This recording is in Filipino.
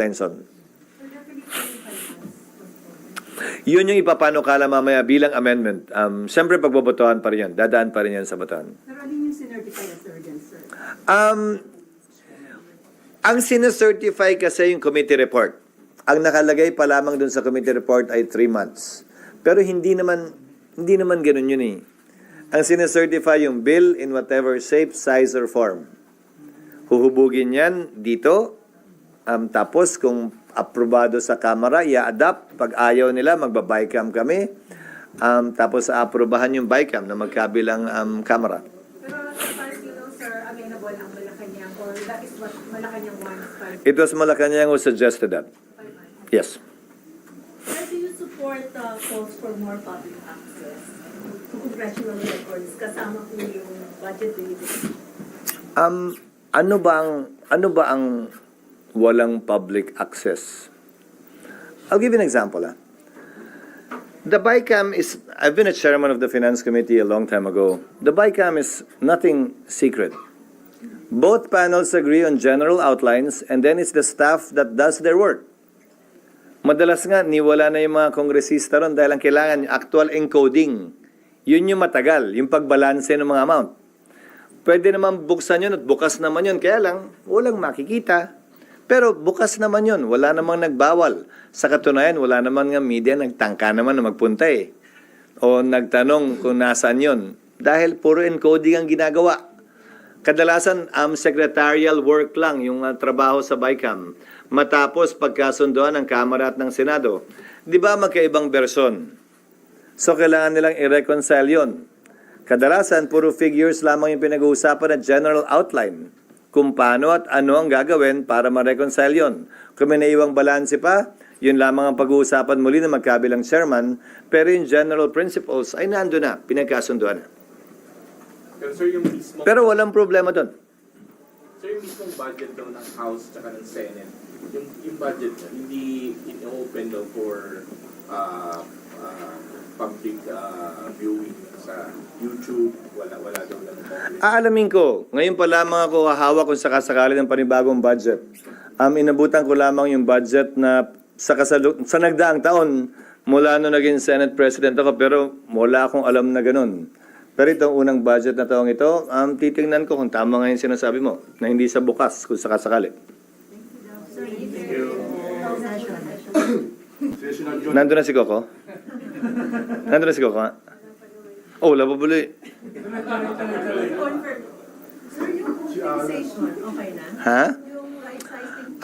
Tenson. Yun yung ipapanukala mamaya bilang amendment. Siyempre pagbobotohan pa rin yan. Dadaan pa rin yan sa botohan. Pero ano yung sinertify as urgent, sir? Ang sinecertify kasi yung committee report. Ang nakalagay pa lamang dun sa committee report ay 3 months. Pero hindi naman ganun yun eh. Ang sinecertify yung bill in whatever shape, size, or form. Huhubugin yan dito. Tapos kung aprobado sa Kamara, i-adapt. Pag ayaw nila, magba-bycam kami. Tapos aprobahan yung bycam na magkabilang Kamara. Pero as far as you know, sir, amenable ang Malacanang or that is what Malacanang wants? It was Malacanang who suggested that. Yes. Sir, do you support calls for more public access to congressional records kasama po yung budget delivery? Ano ba ang walang public access? I'll give you an example. The BICAM is, I've been a chairman of the Finance Committee a long time ago. The BICAM is nothing secret. Both panels agree on general outlines and then it's the staff that does their work. Madalas nga, niwala na yung mga kongresista ron dahil ang kailangan actual encoding. Yun yung matagal, yung pagbalanse ng mga amount. Pwede naman buksan yun at bukas naman yun. Kaya lang, walang makikita. Pero bukas naman yun. Wala namang nagbawal. Sa katunayan, wala naman nga media nagtangka naman na magpunta eh. O nagtanong kung nasaan yun. Dahil puro encoding ang ginagawa. Kadalasan, secretarial work lang yung trabaho sa BICAM. Matapos pagkasunduan ng Kamara at ng Senado. Di ba magkaibang bersyon? So kailangan nilang i-reconcile yun. Kadalasan, puro figures lamang yung pinag-uusapan na general outline. Kung paano at ano ang gagawin para ma-reconcile yun. Kung may naiwang balanse pa, yun lamang ang pag-uusapan muli ng magkabilang chairman, pero yung general principles ay nando na, pinagkasunduan na. Pero sir, yung mismo... Pero walang problema doon. Sir, yung mismong budget daw ng House at ng Senate, yung budget na, hindi in-open daw for public viewing sa YouTube, wala daw lang. Aalamin ko, ngayon pa lamang ako hahawak kung sakasakali ng panibagong budget. Inabutan ko lamang yung budget na sa nagdaang taon, mula nung naging Senate President ako, pero wala akong alam na ganun. Pero itong unang budget na taong ito, titingnan ko kung tama nga yung sinasabi mo, na hindi sa bukas kung sakasakali. Nandun na si Coco? Nandun na si Coco nga? Oh, wala pa buli. Confirm. Sir, yung organization, okay na? Ha? Yung right-sizing